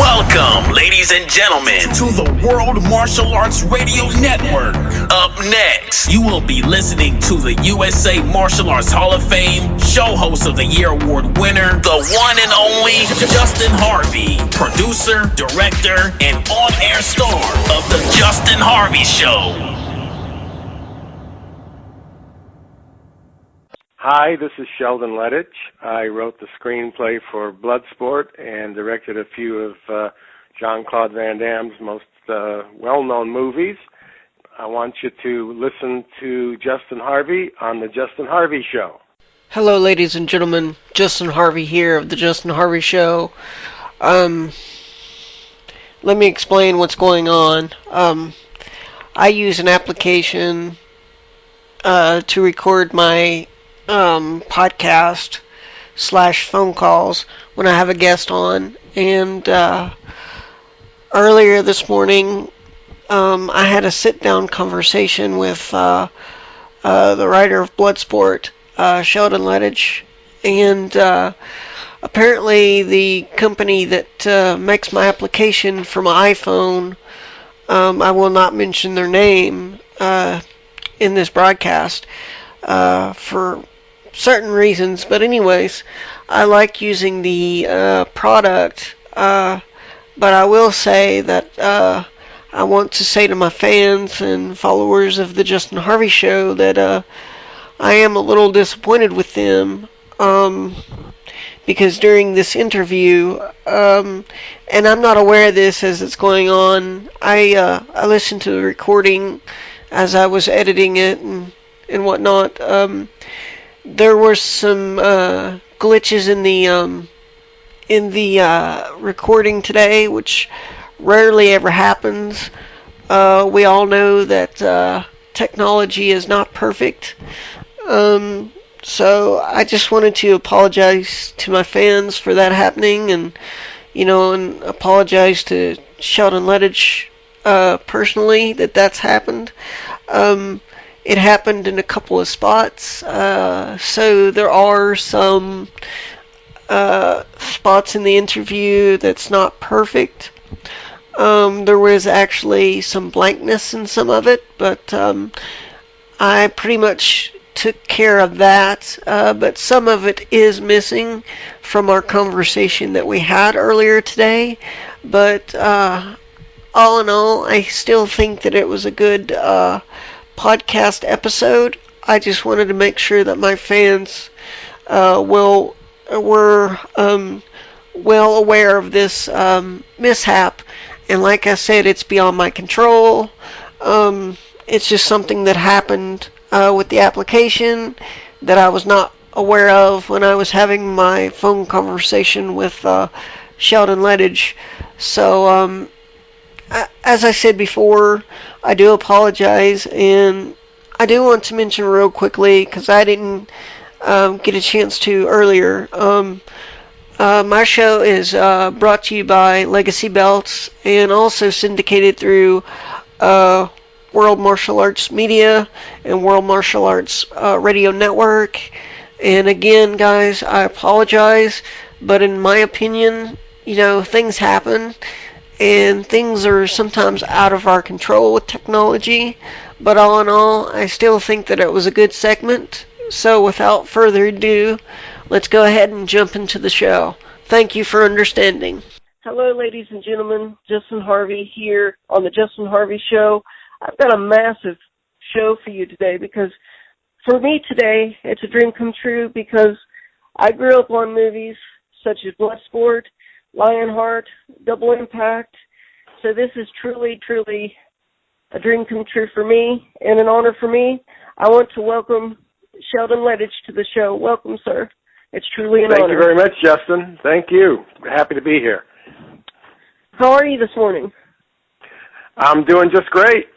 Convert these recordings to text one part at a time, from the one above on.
Welcome, ladies and gentlemen, to the World Martial Arts Radio Network. Up next, you will be listening to the USA Martial Arts Hall of Fame Show Host of the Year Award winner, the one and only Justin Harvey, producer, director, and on-air star of The Justin Harvey Show. Hi, this is Sheldon Lettich. I wrote the screenplay for Bloodsport and directed a few of Jean-Claude Van Damme's most well-known movies. I want you to listen to Justin Harvey on The Justin Harvey Show. Hello, ladies and gentlemen. Justin Harvey here of The Justin Harvey Show. Let me explain what's going on. I use an application to record my podcast / phone calls when I have a guest on, and earlier this morning I had a sit-down conversation with the writer of Bloodsport, Sheldon Lettich, and apparently the company that makes my application for my iPhone, I will not mention their name in this broadcast for certain reasons, but anyways, I like using the product, but I will say that I want to say to my fans and followers of the Justin Harvey Show that I am a little disappointed with them, because during this interview, and I'm not aware of this as it's going on, I listened to the recording as I was editing it and whatnot. There were some glitches in the recording today, which rarely ever happens. We all know that technology is not perfect. So I just wanted to apologize to my fans for that happening, and apologize to Sheldon Lettich personally that's happened. It happened in a couple of spots, so there are some spots in the interview that's not perfect. There was actually some blankness in some of it, but I pretty much took care of that, but some of it is missing from our conversation that we had earlier today. But all in all, I still think that it was a good podcast episode. I just wanted to make sure that my fans were well aware of this mishap. And like I said, it's beyond my control. It's just something that happened with the application that I was not aware of when I was having my phone conversation with Sheldon Lettich. So as I said before, I do apologize, and I do want to mention real quickly, because I didn't get a chance to earlier, my show is brought to you by Legacy Belts and also syndicated through World Martial Arts Media and World Martial Arts Radio Network. And again, guys, I apologize, but in my opinion, things happen. And things are sometimes out of our control with technology. But all in all, I still think that it was a good segment. So without further ado, let's go ahead and jump into the show. Thank you for understanding. Hello, ladies and gentlemen. Justin Harvey here on the Justin Harvey Show. I've got a massive show for you today, because for me today, it's a dream come true, because I grew up on movies such as Bloodsport, Lionheart, Double Impact. So this is truly, truly a dream come true for me and an honor for me. I want to welcome Sheldon Lettich to the show. Welcome, sir. It's truly an honor. Thank you very much, Justin. Thank you. Happy to be here. How are you this morning? I'm doing just great.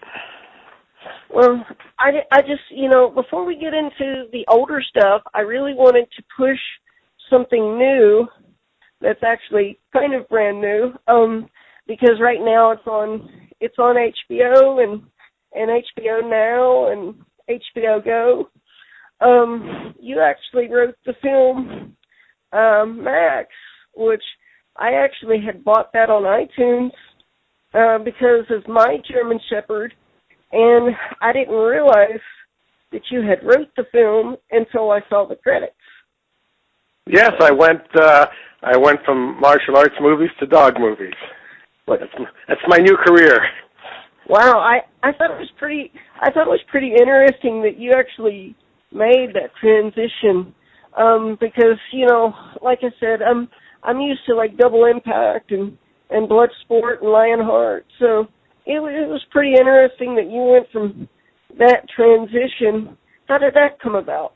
Well, I just, before we get into the older stuff, I really wanted to push something new that's actually kind of brand new, because right now it's on HBO and HBO Now and HBO Go. You actually wrote the film Max, which I actually had bought that on iTunes because of my German Shepherd, and I didn't realize that you had wrote the film until I saw the credits. Yes, I went from martial arts movies to dog movies. That's my new career. Wow, I thought it was pretty interesting that you actually made that transition, because, you know, like I said, I'm used to like Double Impact and Bloodsport and Lionheart, so it was pretty interesting that you went from that transition. How did that come about?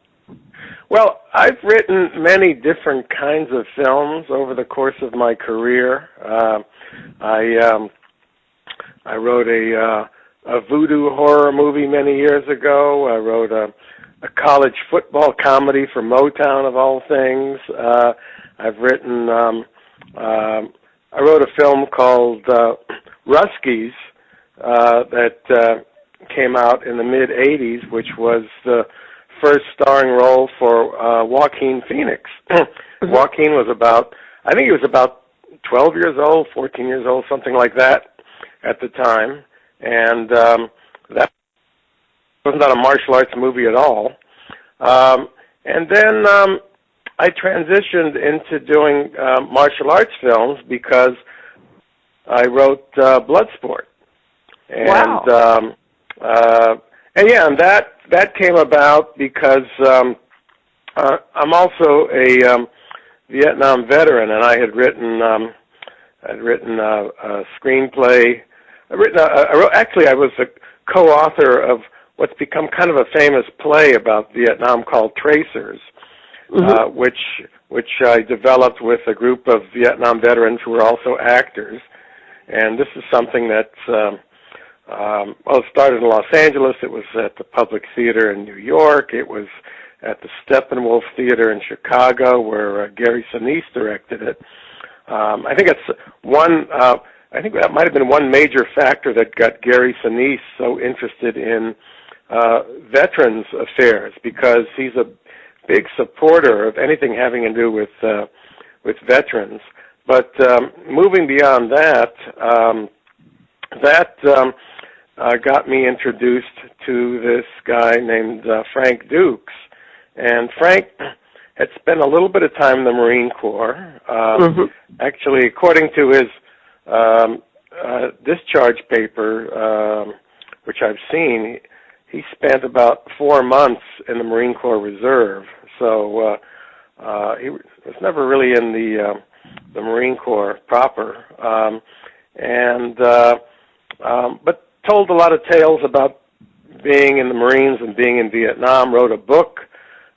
Well, I've written many different kinds of films over the course of my career. I wrote a voodoo horror movie many years ago. I wrote a college football comedy for Motown, of all things. I've written. I wrote a film called Ruskies that came out in the mid '80s, which was the first starring role for Joaquin Phoenix. Joaquin was I think he was about 12 years old, 14 years old, something like that at the time, and that was not a martial arts movie at all. And then I transitioned into doing martial arts films because I wrote Bloodsport. And, wow. And that came about because I'm also a Vietnam veteran, and I had written a screenplay. I was a co-author of what's become kind of a famous play about Vietnam called Tracers, which I developed with a group of Vietnam veterans who were also actors. And this is something that's it started in Los Angeles. It was at the Public Theater in New York. It was at the Steppenwolf Theater in Chicago, where Gary Sinise directed it. I think it's one. I think that might have been one major factor that got Gary Sinise so interested in veterans affairs, because he's a big supporter of anything having to do with veterans. But moving beyond that, got me introduced to this guy named Frank Dukes. And Frank had spent a little bit of time in the Marine Corps. Actually, according to his discharge paper, which I've seen, he spent about 4 months in the Marine Corps Reserve. So he was never really in the Marine Corps proper. But told a lot of tales about being in the Marines and being in Vietnam, wrote a book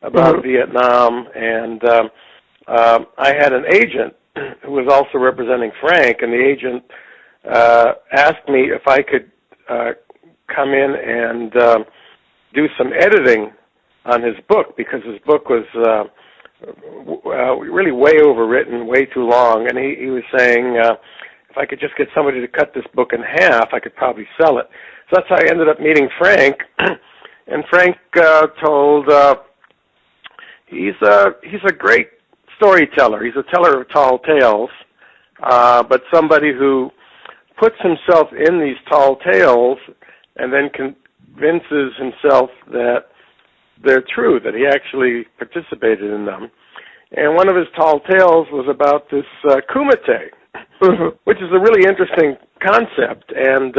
about Vietnam, and I had an agent who was also representing Frank, and the agent asked me if I could come in and do some editing on his book, because his book was really way overwritten, way too long, and he was saying if I could just get somebody to cut this book in half, I could probably sell it. So that's how I ended up meeting Frank, and Frank told he's a great storyteller. He's a teller of tall tales, but somebody who puts himself in these tall tales and then convinces himself that they're true, that he actually participated in them. And one of his tall tales was about this kumite, which is a really interesting concept. And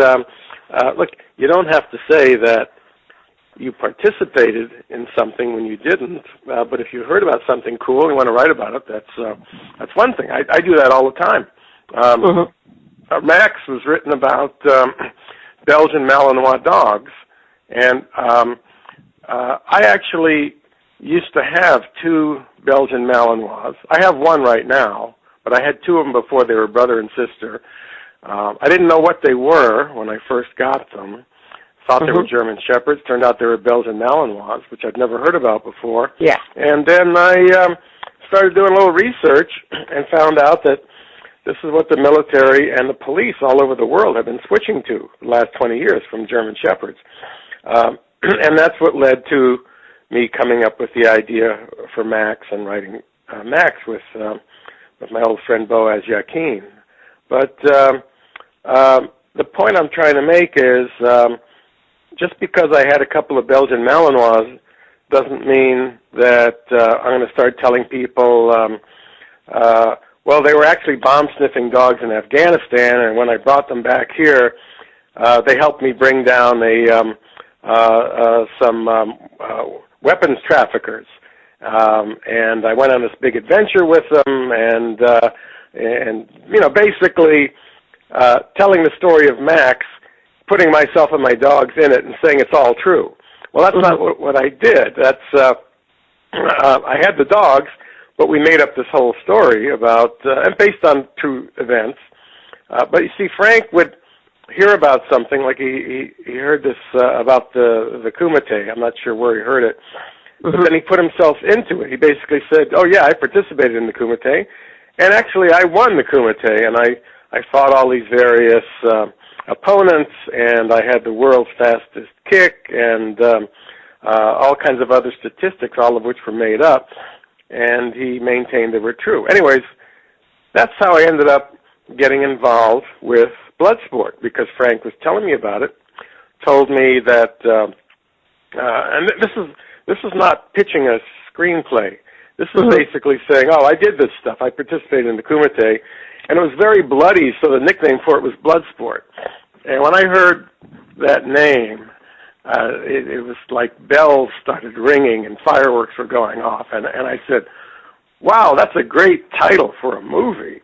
look, you don't have to say that you participated in something when you didn't, but if you heard about something cool and you want to write about it, that's one thing. I do that all the time. Max was written about Belgian Malinois dogs, and I actually used to have 2 Belgian Malinois. I have one right now, but I had 2 of them before. They were brother and sister. I didn't know what they were when I first got them. Thought they were German Shepherds. Turned out they were Belgian Malinois, which I'd never heard about before. Yeah. And then I started doing a little research and found out that this is what the military and the police all over the world have been switching to the last 20 years from German Shepherds. And that's what led to me coming up with the idea for Max and writing Max with with my old friend Boaz Yakin. But the point I'm trying to make is just because I had a couple of Belgian Malinois doesn't mean that I'm going to start telling people, well, they were actually bomb-sniffing dogs in Afghanistan, and when I brought them back here, they helped me bring down some weapons traffickers. And I went on this big adventure with them, and basically telling the story of Max, putting myself and my dogs in it, and saying it's all true. Well, that's not what I did. That's I had the dogs, but we made up this whole story about and based on true events. But you see, Frank would hear about something, like he heard this about the Kumite. I'm not sure where he heard it. But then he put himself into it. He basically said, oh, yeah, I participated in the Kumite, and actually I won the Kumite, and I fought all these various opponents, and I had the world's fastest kick, and all kinds of other statistics, all of which were made up, and he maintained they were true. Anyways, that's how I ended up getting involved with Bloodsport, because Frank was telling me about it, told me that, and this is not pitching a screenplay. This is basically saying, oh, I did this stuff. I participated in the Kumite, and it was very bloody, so the nickname for it was Bloodsport. And when I heard that name, it was like bells started ringing and fireworks were going off. And I said, wow, that's a great title for a movie.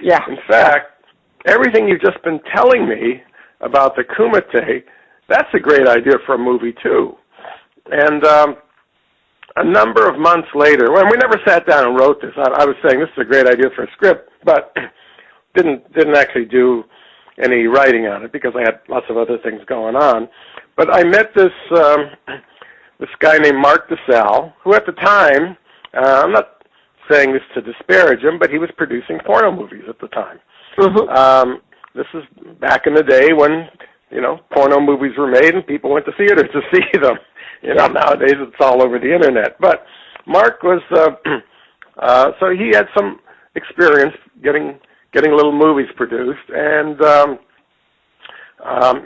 Yeah. In fact, everything you've just been telling me about the Kumite, that's a great idea for a movie, too. And a number of months later, when we never sat down and wrote this, I was saying this is a great idea for a script, but didn't actually do any writing on it because I had lots of other things going on. But I met this guy named Mark DeSalle, who at the time, I'm not saying this to disparage him, but he was producing porno movies at the time. This is back in the day when, porno movies were made and people went to theaters to see them. Nowadays it's all over the internet. But Mark was, so he had some experience getting little movies produced, and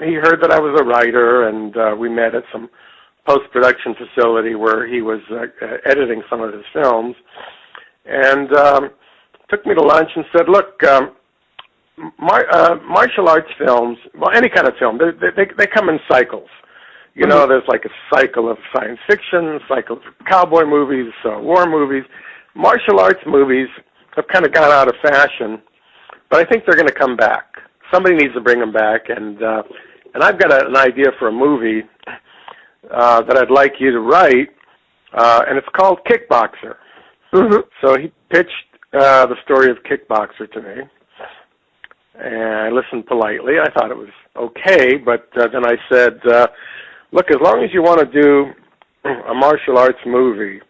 he heard that I was a writer, and we met at some post-production facility where he was editing some of his films, and took me to lunch and said, look, martial arts films, well, any kind of film, they come in cycles. There's like a cycle of science fiction, cycle of cowboy movies, war movies. Martial arts movies have kind of gone out of fashion, but I think they're going to come back. Somebody needs to bring them back, and I've got an idea for a movie that I'd like you to write, and it's called Kickboxer. So he pitched the story of Kickboxer to me, and I listened politely. I thought it was okay, but then I said, look, as long as you want to do a martial arts movie,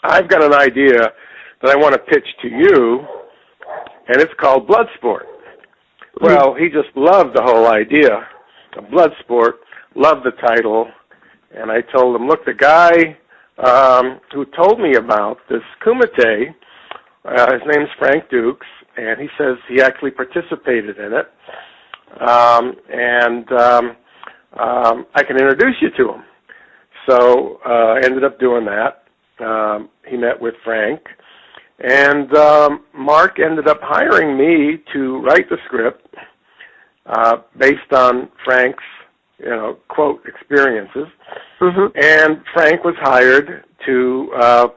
I've got an idea that I want to pitch to you, and it's called Bloodsport. Well, he just loved the whole idea of Bloodsport, loved the title, and I told him, look, the guy who told me about this Kumite, his name's Frank Dukes, and he says he actually participated in it, and I can introduce you to him. So I ended up doing that. He met with Frank, and Mark ended up hiring me to write the script based on Frank's, quote, experiences. And Frank was hired to,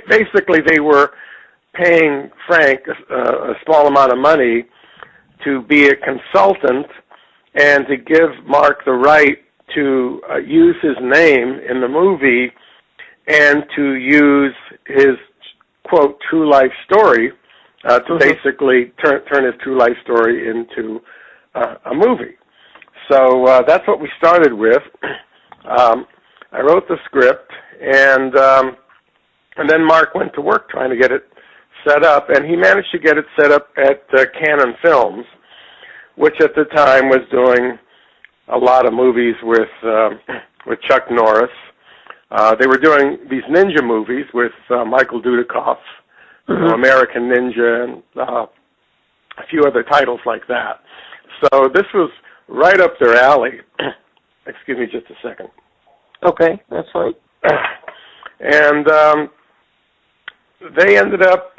basically they were paying Frank a small amount of money to be a consultant and to give Mark the right to use his name in the movie and to use his, quote, true life story to basically turn his true life story into a movie. So that's what we started with. I wrote the script, and then Mark went to work trying to get it set up, and he managed to get it set up at Canon Films, which at the time was doing a lot of movies with Chuck Norris. They were doing these ninja movies with Michael Dudikoff, American Ninja, and a few other titles like that. So this was right up their alley. Excuse me just a second. Okay, that's fine. And they ended up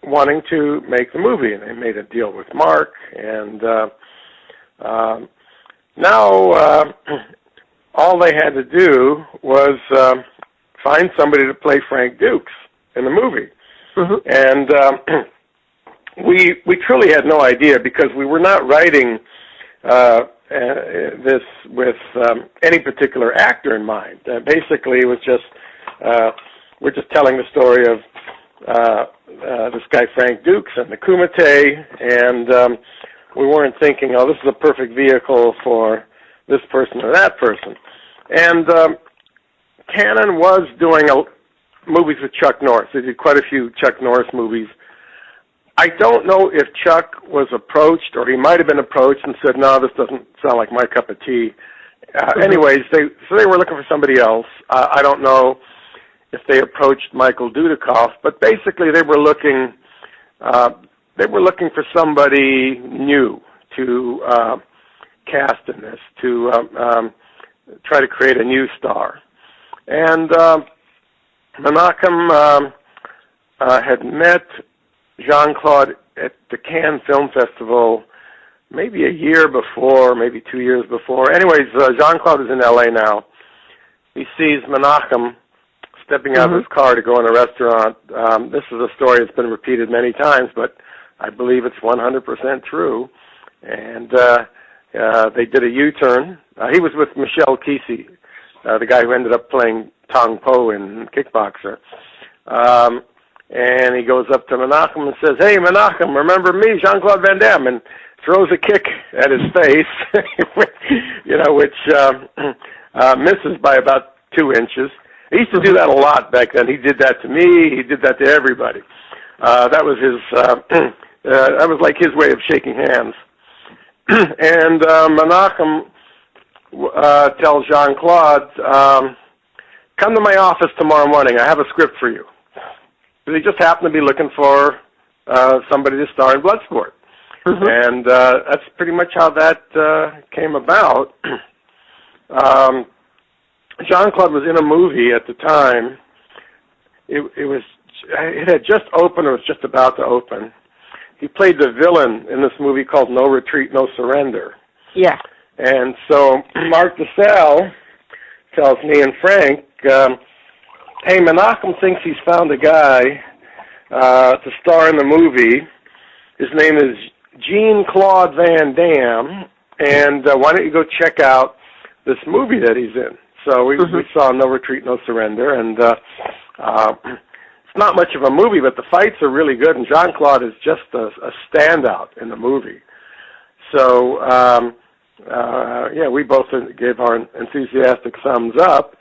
wanting to make the movie, and they made a deal with Mark, and now all they had to do was find somebody to play Frank Dukes in the movie. And we truly had no idea, because we were not writing this with any particular actor in mind. Basically, it was just we're just telling the story of this guy Frank Dukes and the Kumite, and we weren't thinking, oh, this is a perfect vehicle for this person or that person. And Cannon was doing movies with Chuck Norris. They did quite a few Chuck Norris movies. I don't know if Chuck was approached, or he might have been approached and said, no, this doesn't sound like my cup of tea. Anyways, so they were looking for somebody else. I don't know if they approached Michael Dudikoff, but basically they were looking for somebody new to cast in this, to try to create a new star. And Menachem had met Jean-Claude at the Cannes Film Festival maybe a year before, maybe 2 years before. Anyways, Jean-Claude is in L.A. now. He sees Menachem stepping out of his car to go in a restaurant. This is a story that's been repeated many times, but I believe it's 100% true. And they did a U-turn. He was with Michel Kesey, the guy who ended up playing Tong Po in Kickboxer. And he goes up to Menachem and says, hey, Menachem, remember me, Jean-Claude Van Damme, and throws a kick at his face, which misses by about 2 inches. He used to do that a lot back then. He did that to me. He did that to everybody. That was that was like his way of shaking hands. And Menachem tells Jean-Claude, come to my office tomorrow morning. I have a script for you. They just happened to be looking for somebody to star in Bloodsport. And that's pretty much how that came about. Jean-Claude was in a movie at the time. It had just opened, or was just about to open. He played the villain in this movie called No Retreat, No Surrender. Yeah. And so Mark DeSalle tells me and Frank, hey, Menachem thinks he's found a guy to star in the movie. His name is Jean-Claude Van Damme, and why don't you go check out this movie that he's in? So we saw No Retreat, No Surrender, and it's not much of a movie, but the fights are really good, and Jean-Claude is just a standout in the movie. So, we both gave our enthusiastic thumbs up.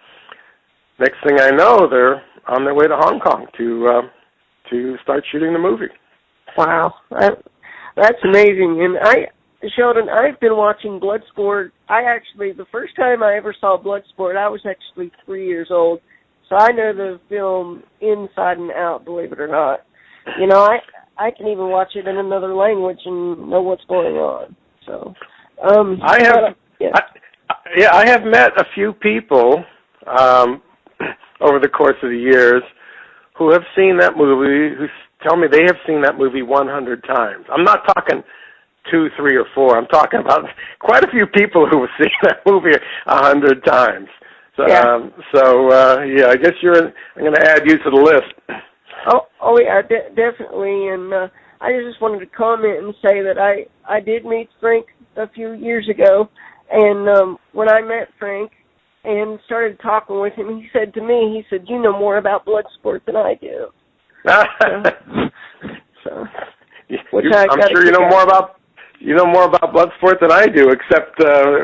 Next thing I know, they're on their way to Hong Kong to start shooting the movie. Wow, that's amazing. And Sheldon, I've been watching Bloodsport. The first time I ever saw Bloodsport, I was actually 3 years old. So I know the film inside and out, believe it or not. I can even watch it in another language and know what's going on. So, I have met a few people over the course of the years who have seen that movie, who tell me they have seen that movie 100 times. I'm not talking 2, 3, or 4. I'm talking about quite a few people who have seen that movie 100 times. So, I guess I'm going to add you to the list. Oh yeah, definitely. And I just wanted to comment and say that I did meet Frank a few years ago, and when I met Frank and started talking with him, he said to me, you know more about Bloodsport than I do. I'm sure you know more about Bloodsport than I do, except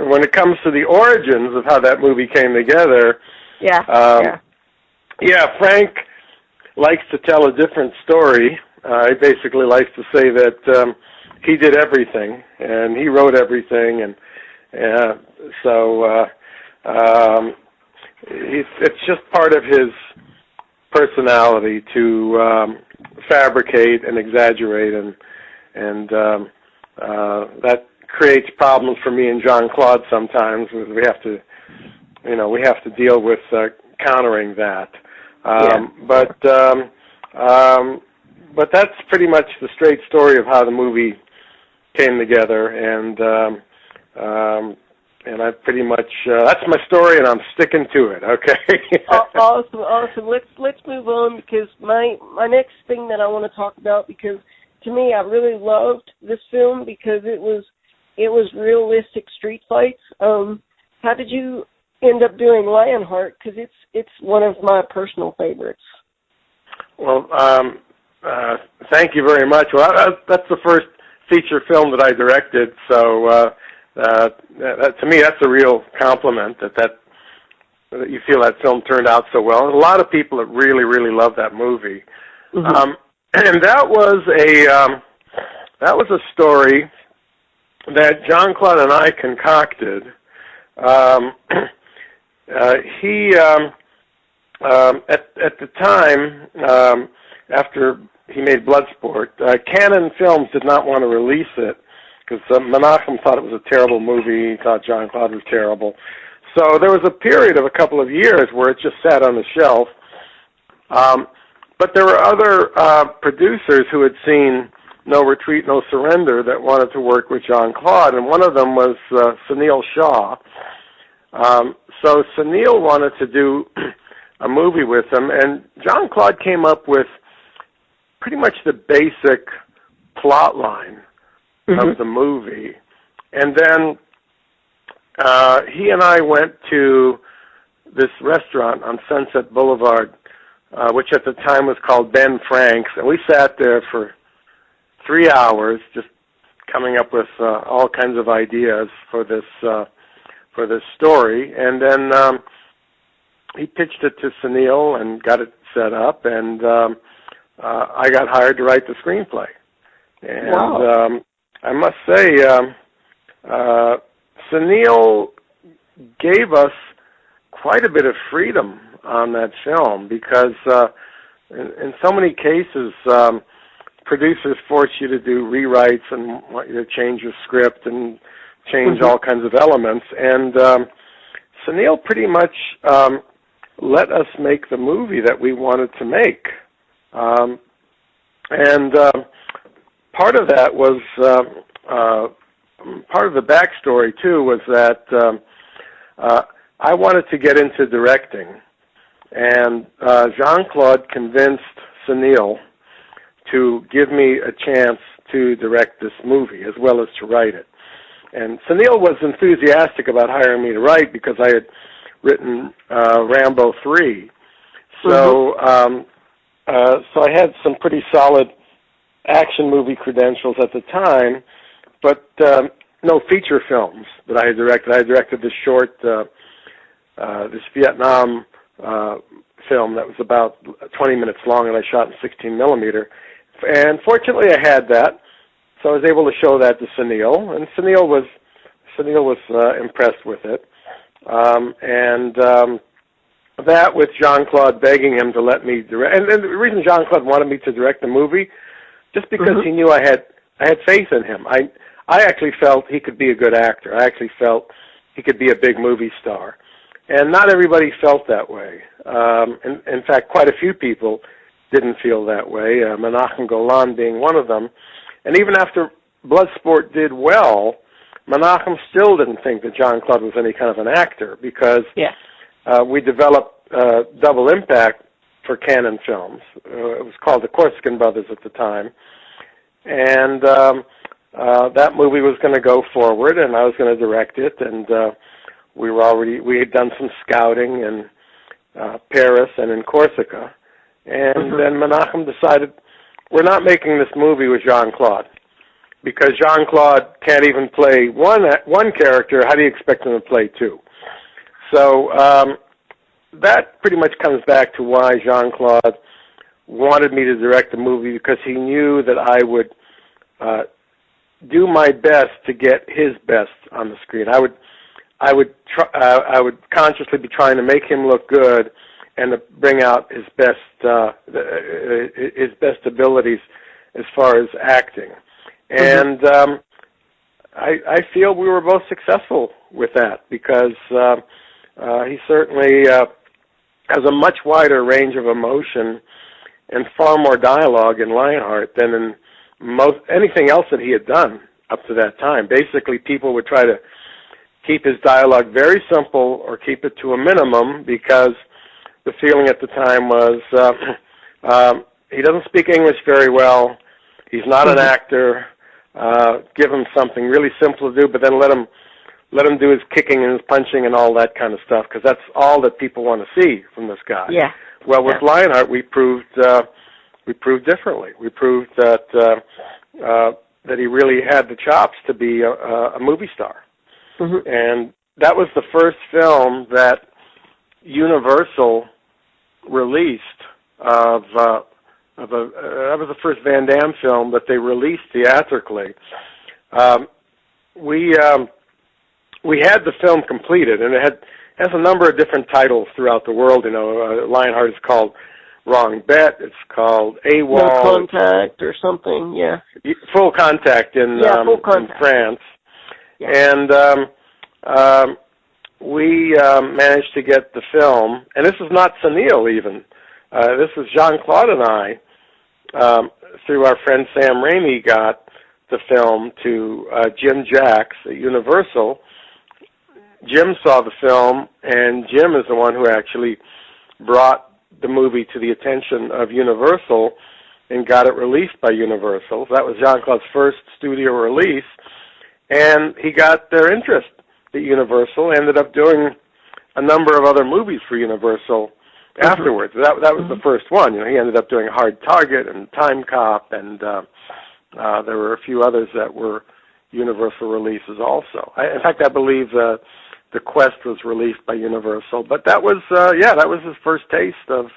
when it comes to the origins of how that movie came together. Frank likes to tell a different story. He basically likes to say that he did everything and he wrote everything, and it's just part of personality to fabricate and exaggerate, and that creates problems for me and Jean-Claude sometimes. We have to deal with countering that. But that's pretty much the straight story of how the movie came together, and I pretty much that's my story, and I'm sticking to it. Okay. Awesome. Let's move on, because my next thing that I want to talk about, because to me I really loved this film because it was realistic street fights. How did you end up doing Lionheart? Because it's one of my personal favorites. Well, thank you very much. Well, that's the first feature film that I directed, so that, to me, that's a real compliment that you feel that film turned out so well. And a lot of people that really, really love that movie. Mm-hmm. And that was a story that Jean-Claude and I concocted. He at the time, after he made Bloodsport, Cannon Films did not want to release it because Menachem thought it was a terrible movie. He thought Jean-Claude was terrible. So there was a period of a couple of years where it just sat on the shelf. But there were other producers who had seen No Retreat, No Surrender that wanted to work with Jean-Claude, and one of them was Sunil Shah. So Sunil wanted to do a movie with him, and Jean-Claude came up with pretty much the basic plot line of the movie. And then he and I went to this restaurant on Sunset Boulevard, which at the time was called Ben Frank's, and we sat there for 3 hours just coming up with all kinds of ideas for this story. And then he pitched it to Sunil and got it set up, and I got hired to write the screenplay. And wow. I must say, Sunil gave us quite a bit of freedom on that film because in so many cases, producers force you to do rewrites and want you to change your script and change all kinds of elements. And Sunil pretty much let us make the movie that we wanted to make. And part of that was, part of the backstory, too, was that I wanted to get into directing. And Jean-Claude convinced Sunil to give me a chance to direct this movie as well as to write it. And Sunil was enthusiastic about hiring me to write because I had written Rambo 3. So so I had some pretty solid action movie credentials at the time, but no feature films that I had directed. I had directed this short, this Vietnam film that was about 20 minutes long, and I shot in 16 millimeter. And fortunately, I had that, so I was able to show that to Sunil, and Sunil was impressed with it. That with Jean-Claude begging him to let me direct, and the reason Jean-Claude wanted me to direct the movie, just because he knew I had faith in him. I actually felt he could be a good actor. I actually felt he could be a big movie star. And not everybody felt that way. In fact, quite a few people didn't feel that way, Menachem Golan being one of them. And even after Bloodsport did well, Menachem still didn't think that Jean-Claude was any kind of an actor because we developed Double Impact for Cannon Films. It was called the Corsican Brothers at the time. And that movie was going to go forward, and I was going to direct it, and we had done some scouting in Paris and in Corsica. And then Menachem decided, we're not making this movie with Jean-Claude because Jean-Claude can't even play one character. How do you expect him to play two? So that pretty much comes back to why Jean-Claude wanted me to direct the movie, because he knew that I would do my best to get his best on the screen. I would consciously be trying to make him look good and to bring out his best abilities as far as acting. And I feel we were both successful with that because he certainly has a much wider range of emotion and far more dialogue in Lionheart than in anything else that he had done up to that time. Basically, people would try to keep his dialogue very simple or keep it to a minimum because the feeling at the time was he doesn't speak English very well, he's not an actor, give him something really simple to do, but then let him do his kicking and his punching and all that kind of stuff, because that's all that people want to see from this guy. Yeah. Well, with Lionheart, we proved differently. We proved that he really had the chops to be a movie star. And that was the first film that Universal released that was the first Van Damme film that they released theatrically. We had the film completed, and it has a number of different titles throughout the world. You know, Lionheart is called Wrong Bet. It's called AWOL. No Contact or something. Yeah. Full Contact in France. Yeah. And we managed to get the film, and this is not Sunil even. This is Jean-Claude and I, through our friend Sam Raimi, got the film to Jim Jacks at Universal. Jim saw the film, and Jim is the one who actually brought the movie to the attention of Universal and got it released by Universal. That was Jean-Claude's first studio release, and he got their interest at Universal, ended up doing a number of other movies for Universal afterwards. That was the first one. You know, he ended up doing Hard Target and Time Cop, and there were a few others that were Universal releases also. In fact, I believe The Quest was released by Universal. But that was that was his first taste of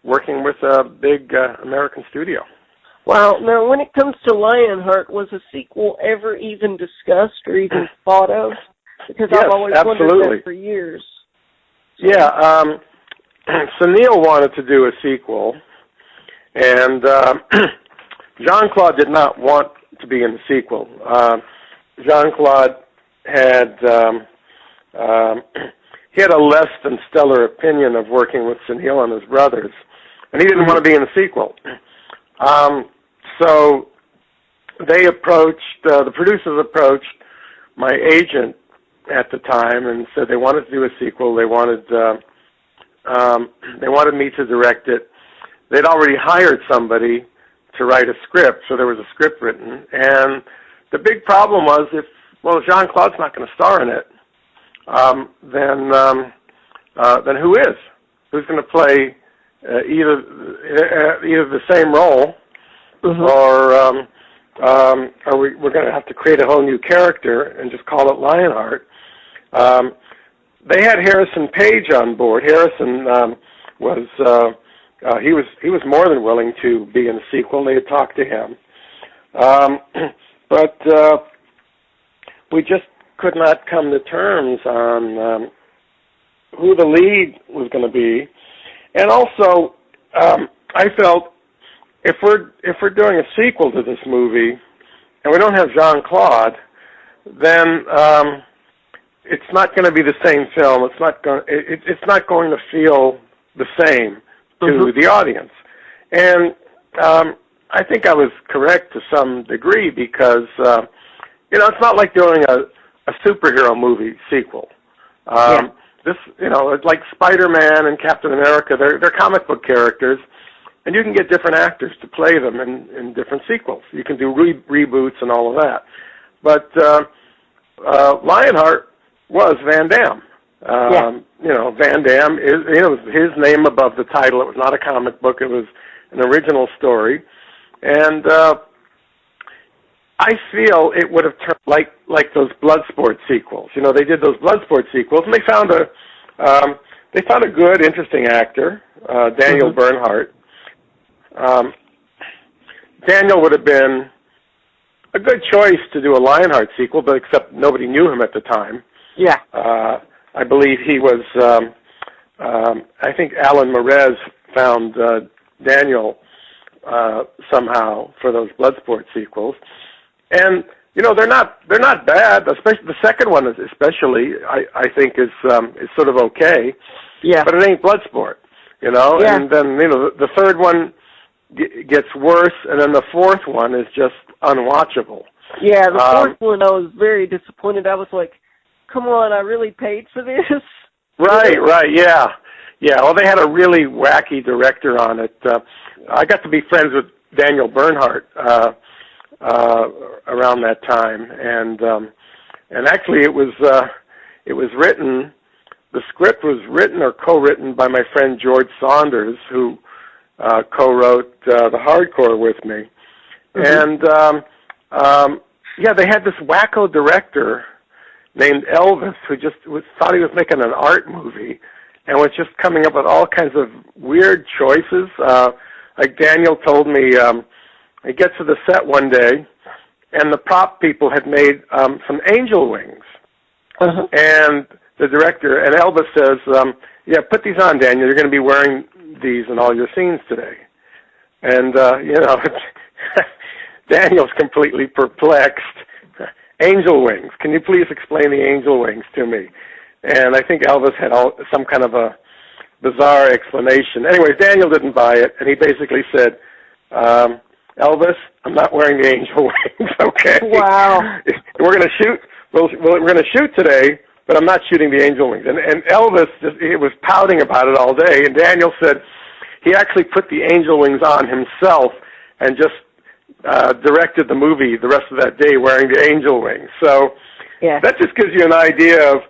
working with a big American studio. Wow. Now, when it comes to Lionheart, was a sequel ever even discussed or even thought of? Because yes, I've always wondered that for years. So. Yeah. Sunil wanted to do a sequel, and Jean-Claude did not want to be in the sequel. Jean-Claude had he had a less than stellar opinion of working with Sunil and his brothers, and he didn't want to be in the sequel. So they the producers approached my agent at the time and said they wanted to do a sequel. They wanted me to direct it. They'd already hired somebody to write a script, so there was a script written. And the big problem was Jean-Claude's not going to star in it, then who is? Who's going to play either the same role, or we're going to have to create a whole new character and just call it Lionheart. They had Harrison Page on board. Harrison was more than willing to be in the sequel. They had talked to him, but we just could not come to terms on who the lead was going to be. And also, I felt if we're doing a sequel to this movie and we don't have Jean-Claude, then it's not going to be the same film. It's not going to feel the same to the audience. And I think I was correct to some degree because it's not like doing a superhero movie sequel. This, it's like Spider-Man and Captain America. They're comic book characters, and you can get different actors to play them in different sequels. You can do reboots and all of that. But Lionheart was Van Damme. Van Damme is his name above the title. It was not a comic book. It was an original story, and I feel it would have turned like those Bloodsport sequels. They did those Bloodsport sequels, and they found a good, interesting actor, Daniel Bernhardt. Daniel would have been a good choice to do a Lionheart sequel, but except nobody knew him at the time. Yeah. I believe he was I think Alan Merez found Daniel somehow for those Bloodsport sequels, and they're not bad. Especially the second one, especially I think is sort of okay. Yeah. But it ain't Bloodsport, Yeah. And then the third one gets worse, and then the fourth one is just unwatchable. Yeah, the fourth one I was very disappointed. I was like, come on, I really paid for this. Right, yeah. Well, they had a really wacky director on it. I got to be friends with Daniel Bernhardt around that time, and actually it was written. The script was written or co-written by my friend George Saunders, who co-wrote The Hardcore with me, and they had this wacko director named Elvis who just thought he was making an art movie and was just coming up with all kinds of weird choices. Like Daniel told me, he gets to the set one day, and the prop people had made some angel wings. And the director, and Elvis says, put these on, Daniel. You're going to be wearing these in all your scenes today. And, Daniel's completely perplexed. Angel wings. Can you please explain the angel wings to me? And I think Elvis had some kind of a bizarre explanation. Anyways, Daniel didn't buy it, and he basically said, Elvis, I'm not wearing the angel wings, okay? Wow. We're going to shoot. We're going to shoot today, but I'm not shooting the angel wings. And Elvis, he was pouting about it all day, and Daniel said he actually put the angel wings on himself and just directed the movie the rest of that day wearing the angel wings. So that just gives you an idea of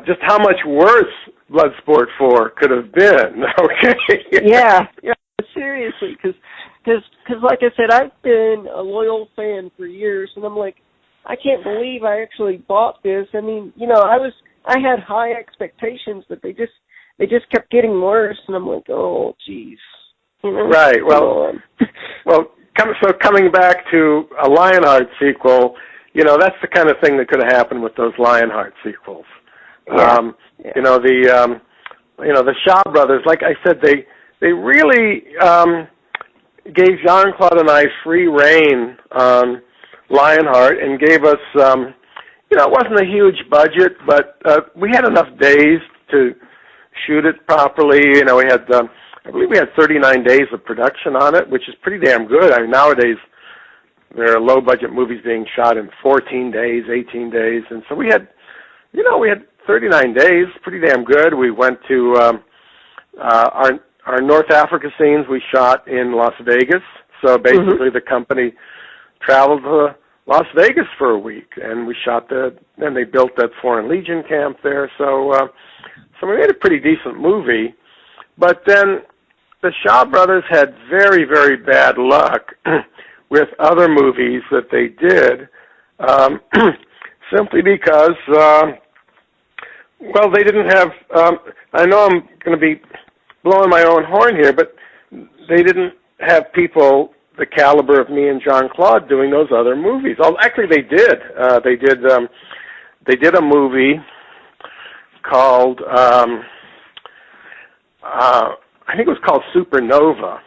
just how much worse Bloodsport 4 could have been, okay? Yeah, seriously, because like I said, I've been a loyal fan for years, and I'm like, I can't believe I actually bought this. I mean, I had high expectations, but they just kept getting worse, and I'm like, oh, geez. Right. Well, coming back to a Lionheart sequel, that's the kind of thing that could have happened with those Lionheart sequels. Yeah. The Shaw brothers, like I said, they really gave Jean-Claude and I free rein on Lionheart and gave us, it wasn't a huge budget, but we had enough days to shoot it properly. We had, I believe we had 39 days of production on it, which is pretty damn good. I mean, nowadays there are low-budget movies being shot in 14 days, 18 days, and so we had 39 days, pretty damn good. We went to our North Africa scenes we shot in Las Vegas. So basically the company traveled to Las Vegas for a week, and we shot and they built that Foreign Legion camp there. So we made a pretty decent movie. But then the Shaw brothers had very, very bad luck with other movies that they did, simply because, they didn't have, I know I'm going to be blowing my own horn here, but they didn't have people the caliber of me and Jean-Claude doing those other movies. Actually, they did. They did a movie called, I think it was called Supernova,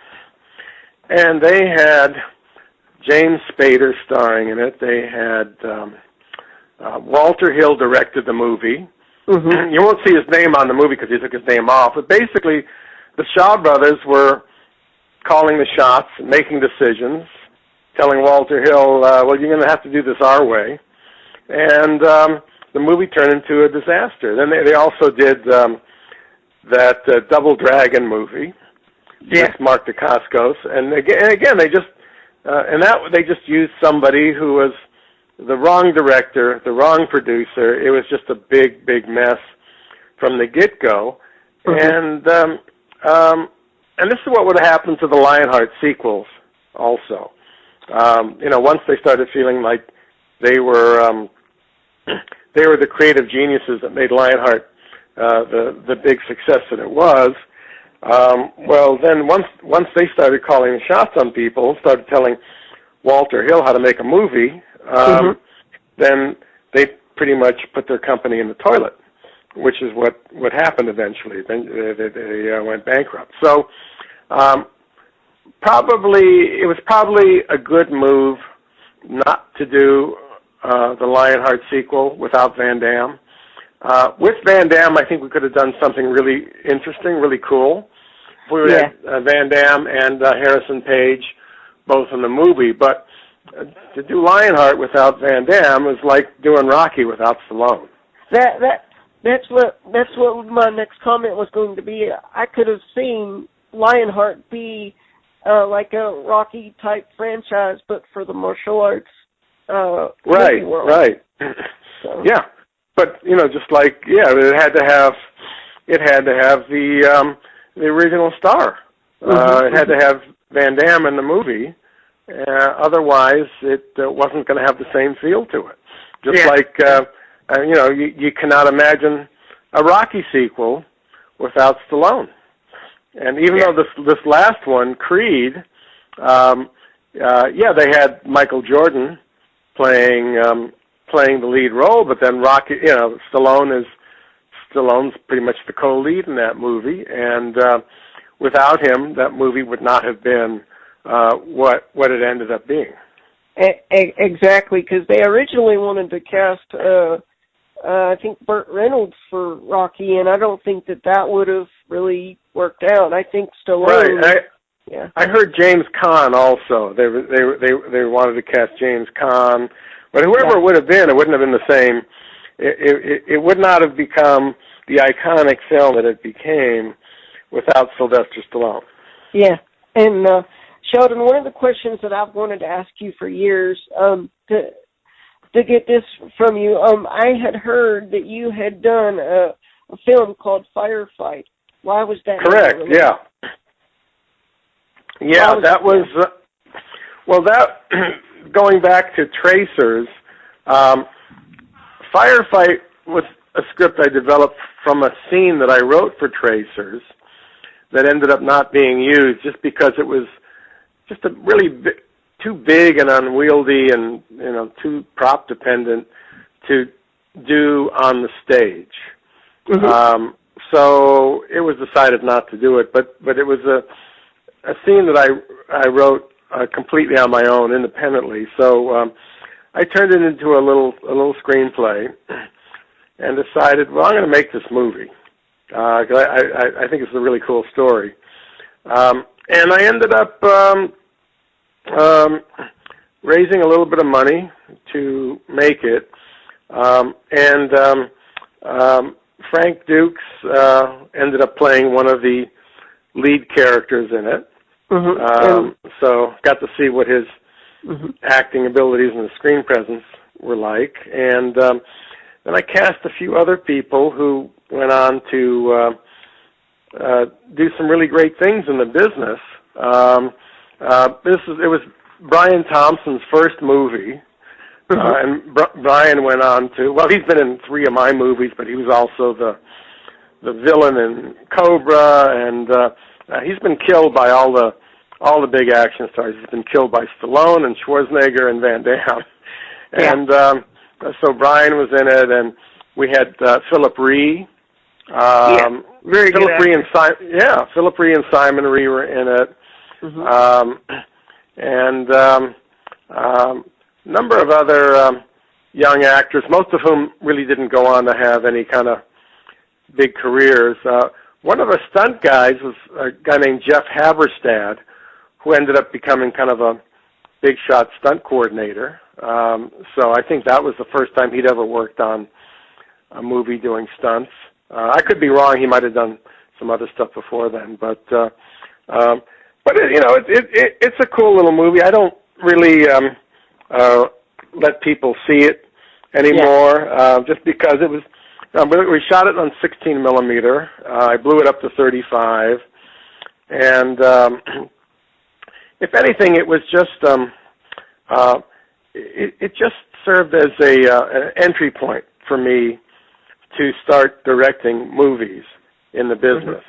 and they had James Spader starring in it. They had Walter Hill directed the movie. You won't see his name on the movie because he took his name off, but basically the Shaw brothers were calling the shots, making decisions, telling Walter Hill, you're going to have to do this our way. And the movie turned into a disaster. Then they also did that Double Dragon movie with Mark Dacascos. And again, they just used somebody who was the wrong director, the wrong producer. It was just a big, big mess from the get-go. And this is what would have happened to the Lionheart sequels also. Once they started feeling like they were the creative geniuses that made Lionheart the big success that it was, then once they started calling the shots on people, started telling Walter Hill how to make a movie, then they pretty much put their company in the toilet. which is what happened eventually. Then they went bankrupt. So it was probably a good move not to do the Lionheart sequel without Van Damme. With Van Damme, I think we could have done something really interesting, really cool. If we had Van Damme and Harrison Page both in the movie, but to do Lionheart without Van Damme is like doing Rocky without Stallone. That's what my next comment was going to be. I could have seen Lionheart be like a Rocky type franchise, but for the martial arts movie world. Right. So. Yeah, but just like it had to have the original star. It had to have Van Damme in the movie. Otherwise, it wasn't going to have the same feel to it. Just like you cannot imagine a Rocky sequel without Stallone. And even though this last one, Creed, they had Michael Jordan playing the lead role, but then Rocky, Stallone's pretty much the co-lead in that movie, and without him, that movie would not have been what it ended up being. Exactly, because they originally wanted to cast, I think, Burt Reynolds for Rocky, and I don't think that would have really worked out. I think Stallone. Right. I heard James Caan also. They wanted to cast James Caan, but whoever it would have been, it wouldn't have been the same. It would not have become the iconic film that it became without Sylvester Stallone. Yeah, and Sheldon, one of the questions that I've wanted to ask you for years, to get this from you, I had heard that you had done a film called Firefight. Why was that? Correct. Yeah. Yeah, that was going back to Tracers. Firefight was a script I developed from a scene that I wrote for Tracers that ended up not being used just because it was just a really too big and unwieldy and too prop dependent to do on the stage. So it was decided not to do it, but it was a scene that I wrote completely on my own, independently. So I turned it into a little screenplay and decided, well, I'm going to make this movie. 'Cause I think it's a really cool story. And I ended up raising a little bit of money to make it. Frank Dukes ended up playing one of the lead characters in it. So got to see what his acting abilities and his screen presence were like. And then I cast a few other people who went on to do some really great things in the business. It was Brian Thompson's first movie. And Brian went on to, he's been in 3 of my movies, but he was also the villain in Cobra, and he's been killed by all the big action stars. He's been killed by Stallone and Schwarzenegger and Van Damme. And so Brian was in it, and we had Philip Rhee. Very good. Philip Rhee and Simon Rhee were in it. Number of other young actors, most of whom really didn't go on to have any kind of big careers. One of the stunt guys was a guy named Jeff Haberstad, who ended up becoming kind of a big shot stunt coordinator. So I think that was the first time he'd ever worked on a movie doing stunts. I could be wrong; he might have done some other stuff before then, but it's a cool little movie. I don't really let people see it anymore, just because it was. We shot it on 16 millimeter. I blew it up to 35, and if anything, it was just it just served as an entry point for me to start directing movies in the business.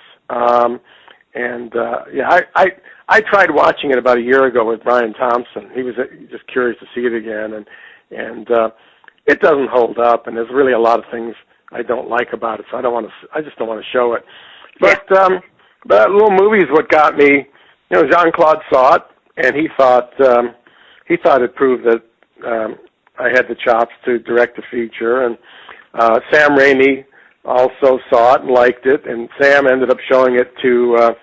I tried watching it about a year ago with Brian Thompson. He was just curious to see it again, and it doesn't hold up, and there's really a lot of things don't like about it. So I just don't want to show it. But that little movie is what got me. You know, Jean-Claude saw it, and he thought it proved that I had the chops to direct a feature. And Sam Raimi also saw it and liked it, and Sam ended up showing it to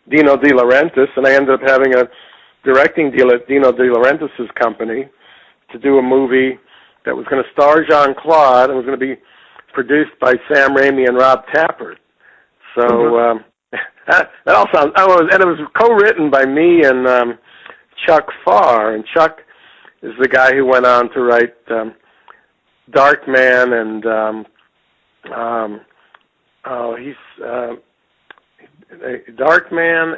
Dino De Laurentiis, and I ended up having a directing deal at Dino De Laurentiis' company to do a movie that was going to star Jean-Claude and was going to be produced by Sam Raimi and Rob Tapert. So that all sounds. And it was co-written by me and Chuck Farr, and Chuck is the guy who went on to write Darkman and Darkman,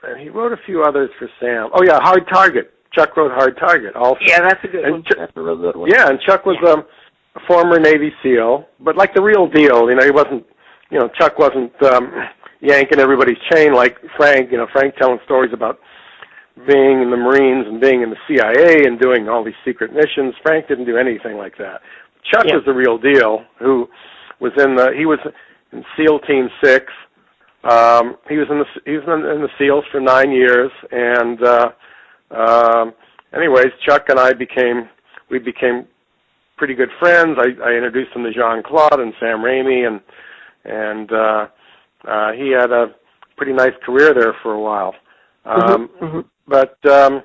and he wrote a few others for Sam. Oh yeah, Hard Target. Chuck wrote Hard Target also. Yeah, that's a good one. That's a real good one. Yeah, and Chuck was a former Navy SEAL, but like the real deal. You know, he wasn't. You know, Chuck wasn't yanking everybody's chain like Frank. You know, Frank telling stories about being in the Marines and being in the CIA and doing all these secret missions. Frank didn't do anything like that. Chuck was the real deal. Who was he was in SEAL Team 6. He was in the SEALs for 9 years, and anyways, Chuck and I became pretty good friends. I introduced him to Jean-Claude and Sam Raimi, and he had a pretty nice career there for a while. But so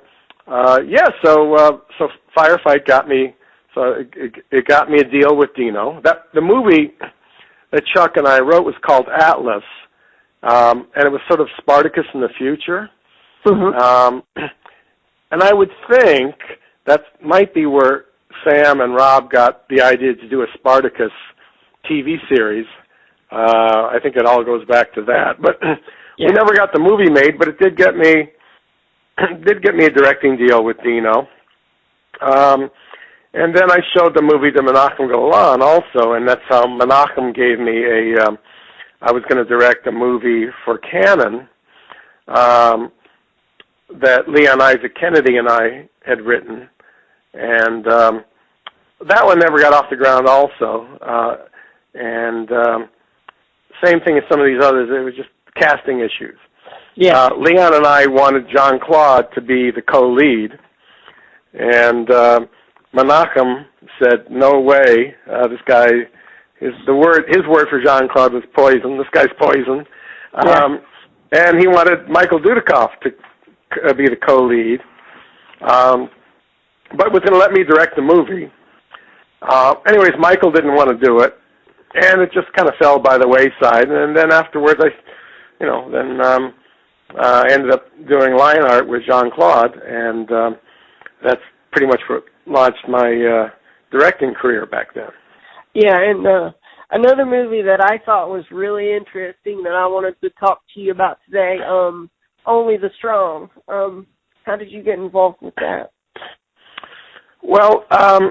Firefight got me. So it got me a deal with Dino. The movie that Chuck and I wrote was called Atlas, and it was sort of Spartacus in the future. And I would think that might be where Sam and Rob got the idea to do a Spartacus TV series. I think it all goes back to that. But we never got the movie made, but it did get me a directing deal with Dino. And then I showed the movie to Menachem Golan also, and that's how Menachem gave me I was going to direct a movie for Canon that Leon Isaac Kennedy and I had written. And that one never got off the ground also. Same thing as some of these others, it was just casting issues. Leon and I wanted Jean-Claude to be the co-lead, and Menachem said, "No way! This guy his word for Jean-Claude was poison. This guy's poison." And he wanted Michael Dudikoff to be the co-lead, but was going to let me direct the movie. Anyways, Michael didn't want to do it, and it just kind of fell by the wayside. And then afterwards, I ended up doing line art with Jean-Claude, and that's pretty much what launched my directing career back then. Yeah, and another movie that I thought was really interesting that I wanted to talk to you about today, Only the Strong. How did you get involved with that? Well, I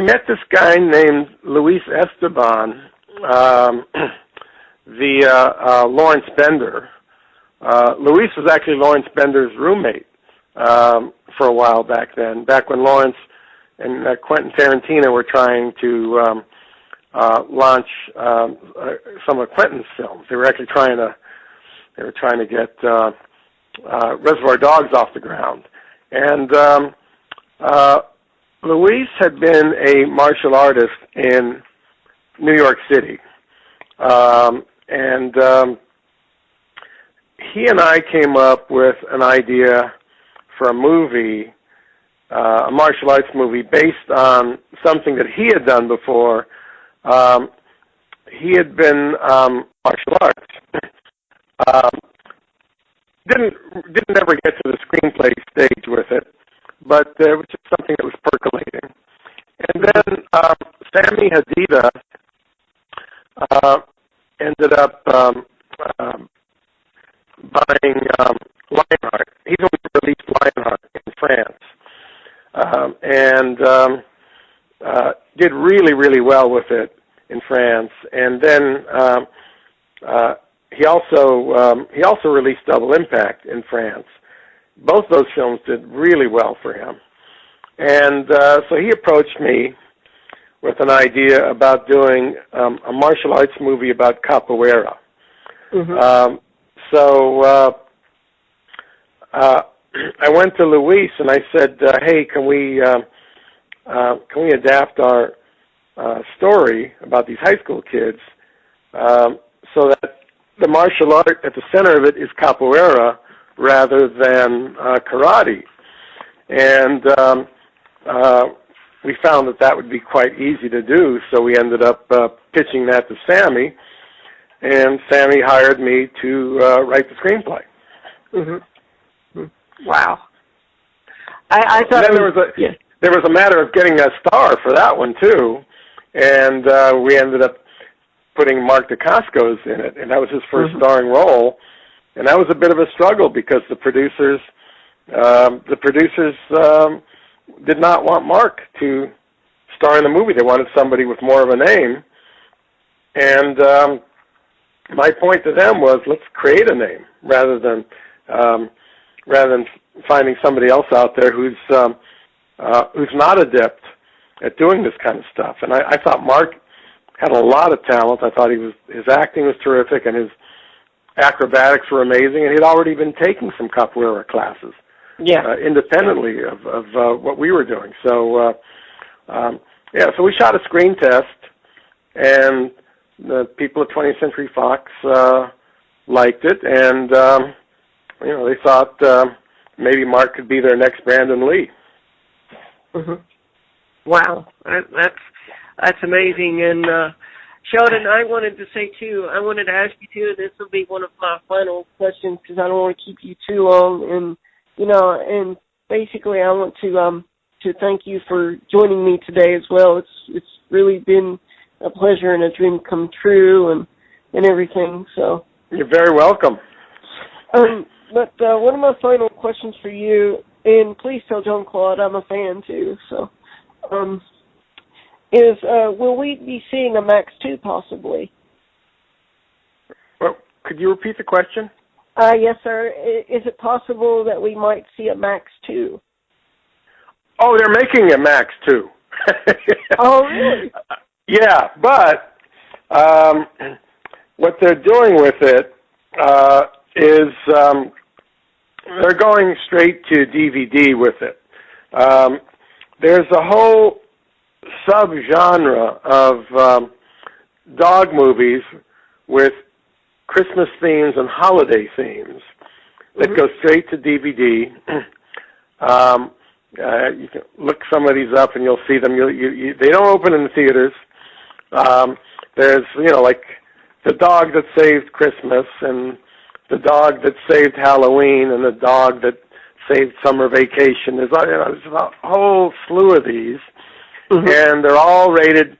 met this guy named Luis Esteban via Lawrence Bender. Luis was actually Lawrence Bender's roommate for a while back then, back when Lawrence and Quentin Tarantino were trying to launch some of Quentin's films. They were actually trying to get Reservoir Dogs off the ground. And Luis had been a martial artist in New York City. He and I came up with an idea for a movie, a martial arts movie based on something that he had done before. He had been martial arts. Didn't ever get to the screenplay stage with it, but it was just something that was percolating. And then Sammy Hadida ended up buying Lionheart. He's only released Lionheart in France, and did really, really well with it in France. And then he also released Double Impact in France. Both those films did really well for him. And so he approached me with an idea about doing a martial arts movie about capoeira. Mm-hmm. I went to Luis and I said, "Hey, can we adapt our story about these high school kids so that the martial art at the center of it is capoeira rather than karate?" And we found that would be quite easy to do, so we ended up pitching that to Sammy, and Sammy hired me to write the screenplay. Mm-hmm. Wow. I thought and then there was a matter of getting a star for that one too, and we ended up putting Mark Dacascos in it, and that was his first starring role, and that was a bit of a struggle because the producers did not want Mark to star in the movie. They wanted somebody with more of a name, and my point to them was, let's create a name rather than finding somebody else out there who's not adept at doing this kind of stuff. And I thought Mark had a lot of talent. I thought his acting was terrific, and his acrobatics were amazing, and he'd already been taking some capoeira classes. Independently of what we were doing. So, so we shot a screen test, and the people at 20th Century Fox liked it, and they thought maybe Mark could be their next Brandon Lee. Mm-hmm. Wow, that's amazing. And Sheldon, I wanted to say too, I wanted to ask you too. This will be one of my final questions because I don't want to keep you too long, and and basically I want to thank you for joining me today as well. It's really been a pleasure and a dream come true and everything. So you're very welcome. But one of my final questions for you, and please tell John Claude I'm a fan too. So, is will we be seeing a Max 2 possibly? Well, could you repeat the question? Yes, sir. Is it possible that we might see a Max 2? Oh, they're making a Max 2. Oh, really? Yeah, but what they're doing with it is they're going straight to DVD with it. There's a whole subgenre of dog movies with Christmas themes and holiday themes that go straight to DVD. You can look some of these up and you'll see them. They don't open in the theaters. There's, like The Dog That Saved Christmas and The Dog That Saved Halloween and The Dog That Saved Summer Vacation. There's a whole slew of these, and they're all rated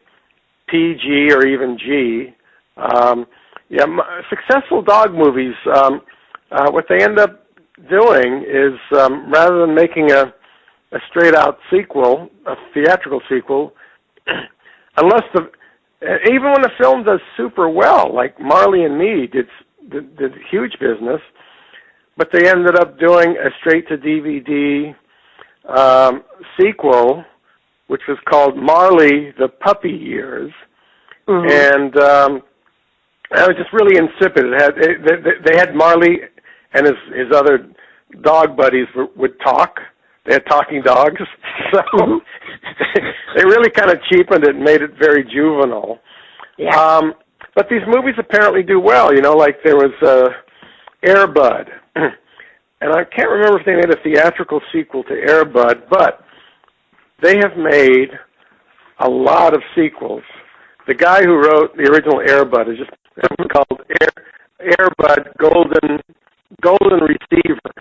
PG or even G. Successful dog movies, what they end up doing is rather than making a straight-out sequel, a theatrical sequel, unless even when the film does super well, like Marley and Me did huge business, but they ended up doing a straight-to-DVD sequel, which was called Marley: The Puppy Years, and it was just really insipid. They had Marley and his other dog buddies would talk. They had talking dogs, so they really kind of cheapened it and made it very juvenile. Yeah. But these movies apparently do well. Like there was Air Bud, and I can't remember if they made a theatrical sequel to Air Bud, but they have made a lot of sequels. The guy who wrote the original Air Bud is just called Air Bud Golden Receiver.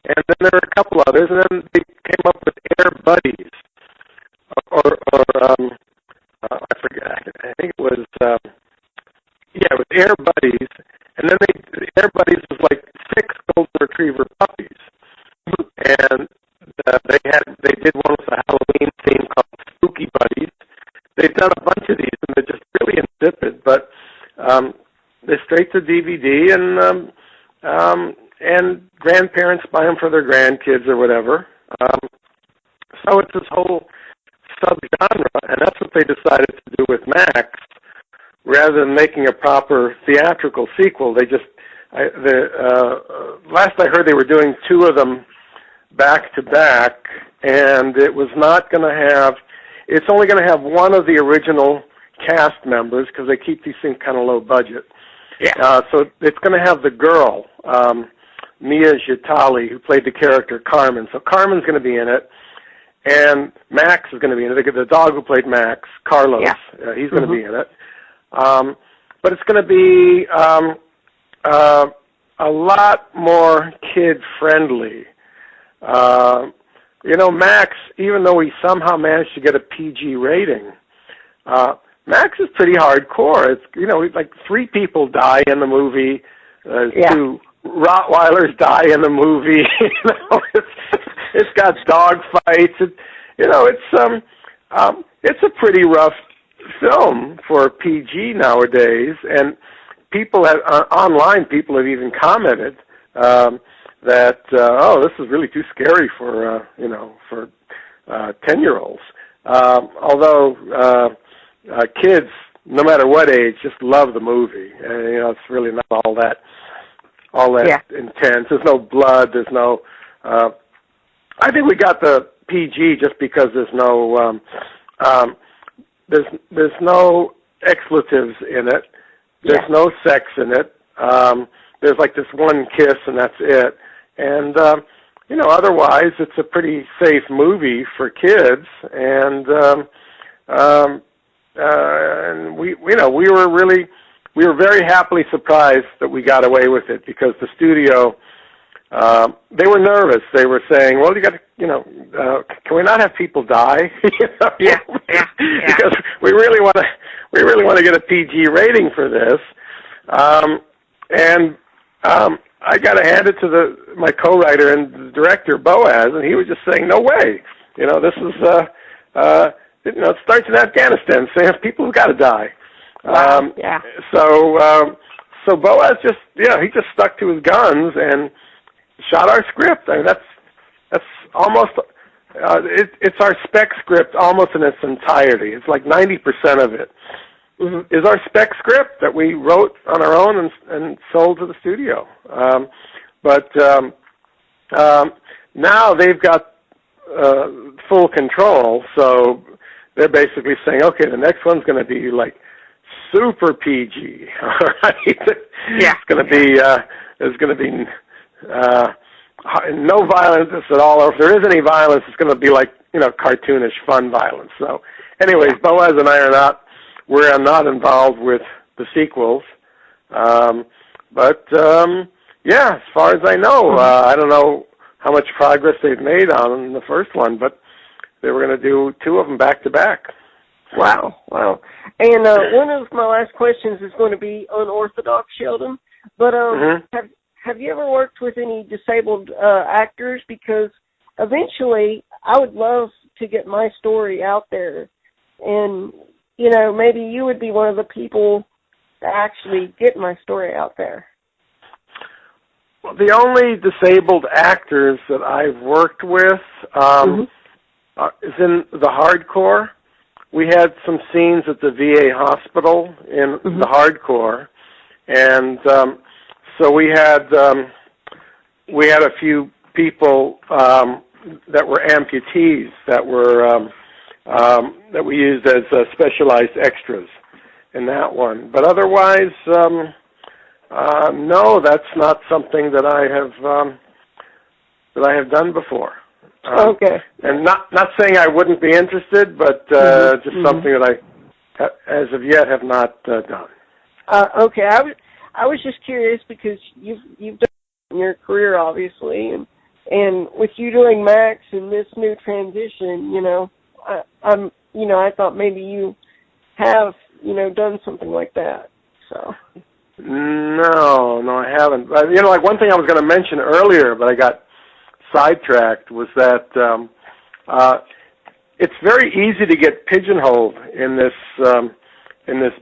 And then there are a couple others, and then they came up with Air Buddies, I forget. I think it was it was Air Buddies, and then Air Buddies was like 6 Golden Retriever puppies, and they did one with a Halloween theme called Spooky Buddies. They've done a bunch of these, and they're just really insipid, but they're straight to DVD, and grandparents buy them for their grandkids or whatever. So it's this whole subgenre, and that's what they decided to do with Max. Rather than making a proper theatrical sequel, they just last I heard they were doing two of them back to back, and it was not going to have. It's only going to have one of the original cast members because they keep these things kind of low budget. Yeah. So it's going to have the girl, Mia Gitali, who played the character Carmen. So Carmen's going to be in it, and Max is going to be in it. The dog who played Max, Carlos, he's going to be in it. But it's going to be a lot more kid-friendly. Max, even though he somehow managed to get a PG rating, Max is pretty hardcore. It's, like 3 people die in the movie. 2 Rottweilers die in the movie. It's got dog fights. It's a pretty rough film for PG nowadays, and people online have even commented that this is really too scary for 10-year-olds. Although kids, no matter what age, just love the movie, and it's really not all that intense. There's no blood. There's no. I think we got the PG just because there's no. There's no expletives in it. There's no sex in it. There's like this one kiss, and that's it. And otherwise, it's a pretty safe movie for kids. And we were very happily surprised that we got away with it because the studio. They were nervous. They were saying, "Well, you got to, can we not have people die?" Because we really want to get a PG rating for this. I got to hand it to my co-writer and the director Boaz, and he was just saying, "No way, this is it starts in Afghanistan, saying people have got to die." Wow. So Boaz he just stuck to his guns and shot our script. I mean, that's almost it's our spec script almost in its entirety. It's like 90% of it is our spec script that we wrote on our own and sold to the studio. But now they've got full control, so they're basically saying, okay, the next one's going to be like super PG. All right? It's going to be there's going to be no violence at all, or if there is any violence, it's going to be like cartoonish fun violence. So, anyways, Boaz and I we're not involved with the sequels, but as far as I know, I don't know how much progress they've made on the first one, but they were going to do 2 of them back to back. Wow. And one of my last questions is going to be unorthodox, Sheldon. But have you ever worked with any disabled actors? Because eventually I would love to get my story out there. And, maybe you would be one of the people to actually get my story out there. Well, the only disabled actors that I've worked with is in the hardcore. We had some scenes at the VA hospital in the hardcore, and so we had a few people that were amputees that we used as specialized extras in that one. But otherwise, no, that's not something that I have done before. Okay. And not saying I wouldn't be interested, but just something that I, as of yet, have not done. Okay, I was just curious because you've done it in your career, obviously, and with you doing Max and this new transition, I thought maybe you have done something like that. So. No, I haven't. Like one thing I was going to mention earlier, but I got sidetracked, was that it's very easy to get pigeonholed in this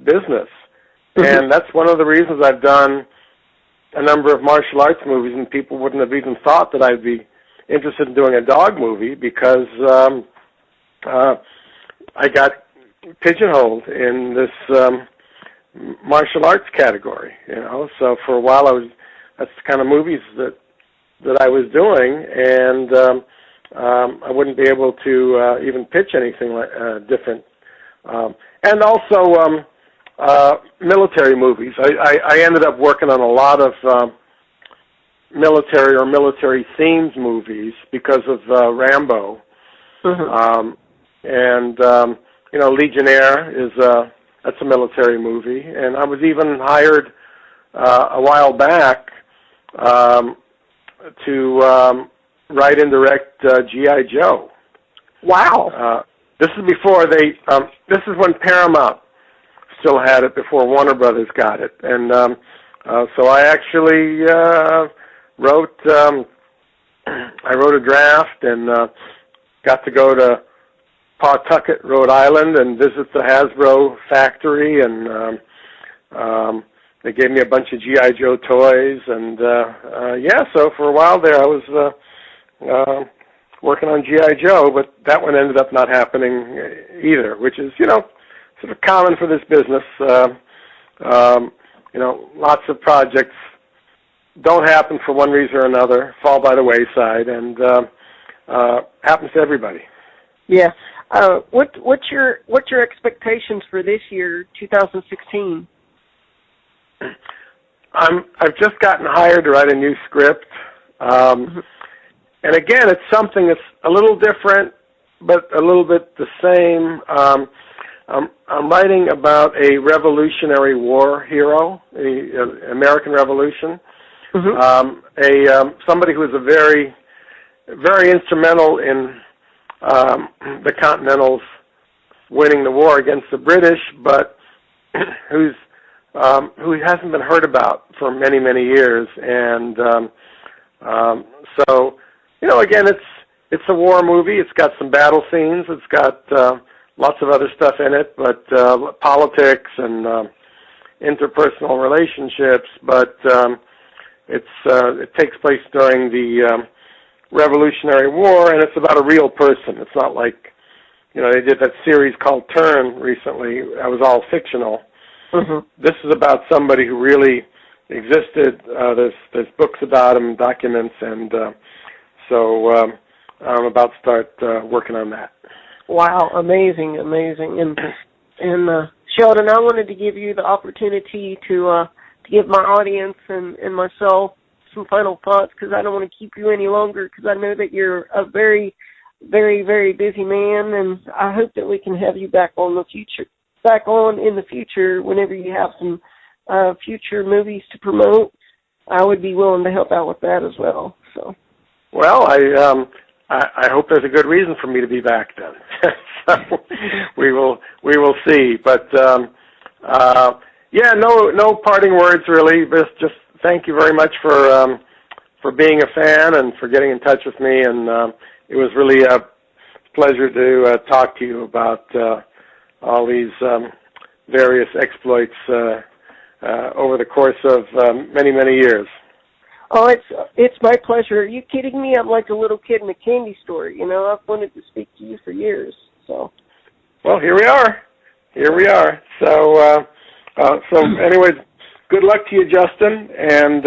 business, and that's one of the reasons I've done a number of martial arts movies, and people wouldn't have even thought that I'd be interested in doing a dog movie because I got pigeonholed in this martial arts category. So for a while that's the kind of movies that I was doing, and I wouldn't be able to even pitch anything different. And also military movies. I ended up working on a lot of military or military-themed movies because of Rambo. Mm-hmm. And Legionnaire that's a military movie, and I was even hired a while back to write and direct G.I. Joe. Wow! This is before this is when Paramount still had it, before Warner Brothers got it, and so I actually wrote a draft and got to go to Pawtucket, Rhode Island, and visit the Hasbro factory, and they gave me a bunch of G.I. Joe toys, and so for a while there I was working on G.I. Joe, but that one ended up not happening either, which is, sort of common for this business. Lots of projects don't happen for one reason or another, fall by the wayside, and happens to everybody. Yeah. What's your expectations for this year, 2016? I've just gotten hired to write a new script, and again, it's something that's a little different, but a little bit the same. I'm writing about a Revolutionary War hero, the American Revolution. Mm-hmm. Somebody who was a very, very instrumental in the Continentals winning the war against the British, but who hasn't been heard about for many, many years. And so, again, it's a war movie. It's got some battle scenes. It's got lots of other stuff in it, but politics and interpersonal relationships. But it takes place during the Revolutionary War, and it's about a real person. It's not like, they did that series called Turn recently. That was all fictional. Mm-hmm. This is about somebody who really existed. There's books about him, documents, and so I'm about to start working on that. Wow, amazing. And Sheldon, I wanted to give you the opportunity to give my audience and myself some final thoughts, because I don't want to keep you any longer, because I know that you're a very, very, very busy man, and I hope that we can have you back on in the future whenever you have some future movies to promote. I would be willing to help out with that as well. So. Well, I hope there's a good reason for me to be back then. So we will see. But no parting words really. Just thank you very much for being a fan and for getting in touch with me. And it was really a pleasure to talk to you about all these various exploits over the course of many, many years. Oh, it's my pleasure. Are you kidding me? I'm like a little kid in a candy store. I've wanted to speak to you for years. So. Well, here we are. So anyways, good luck to you, Justin, and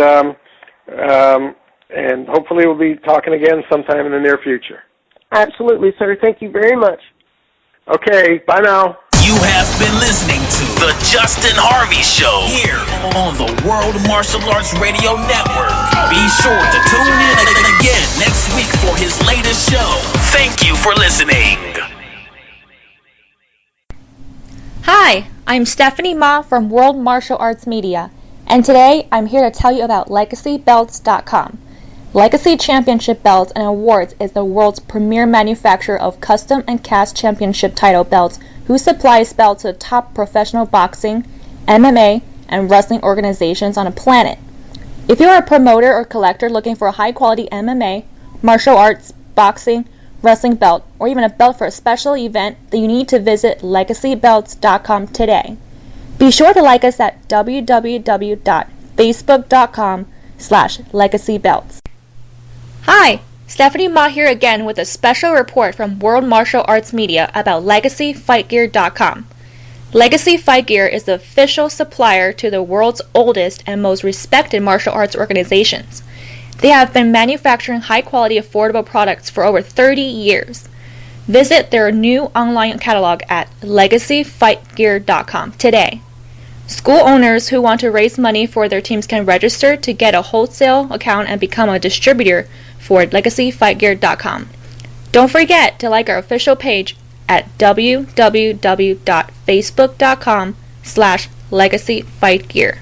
hopefully we'll be talking again sometime in the near future. Absolutely, sir. Thank you very much. Okay, bye now. You have been listening to The Justin Harvey Show here on the World Martial Arts Radio Network. Be sure to tune in again next week for his latest show. Thank you for listening. Hi, I'm Stephanie Ma from World Martial Arts Media, and today I'm here to tell you about LegacyBelts.com. Legacy Championship Belts and Awards is the world's premier manufacturer of custom and cast championship title belts, who supplies belts to top professional boxing, MMA, and wrestling organizations on the planet. If you're a promoter or collector looking for a high-quality MMA, martial arts, boxing, wrestling belt, or even a belt for a special event, then you need to visit LegacyBelts.com today. Be sure to like us at www.facebook.com/LegacyBelts. Hi, Stephanie Ma here again with a special report from World Martial Arts Media about LegacyFightGear.com. Legacy Fight Gear is the official supplier to the world's oldest and most respected martial arts organizations. They have been manufacturing high-quality, affordable products for over 30 years. Visit their new online catalog at legacyfightgear.com today. School owners who want to raise money for their teams can register to get a wholesale account and become a distributor for legacyfightgear.com. Don't forget to like our official page at www.facebook.com/legacyfightgear.